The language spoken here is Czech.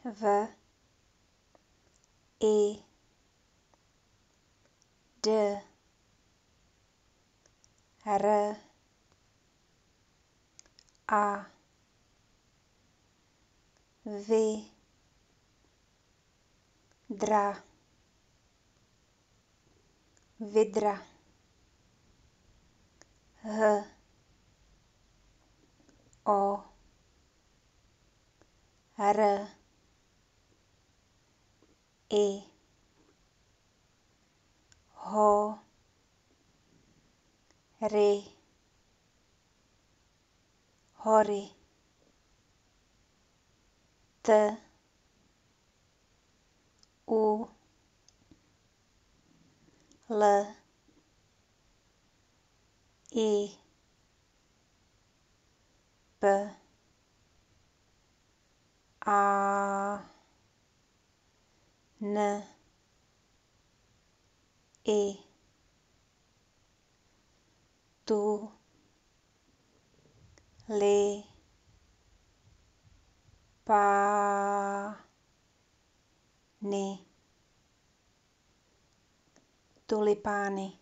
v, I, d, r, a, vy, dra, vidra, h, o, r, I, ho, ry, hory, t, u, l, I, p, a, n, I, tu, li, pa, ni, tulipány.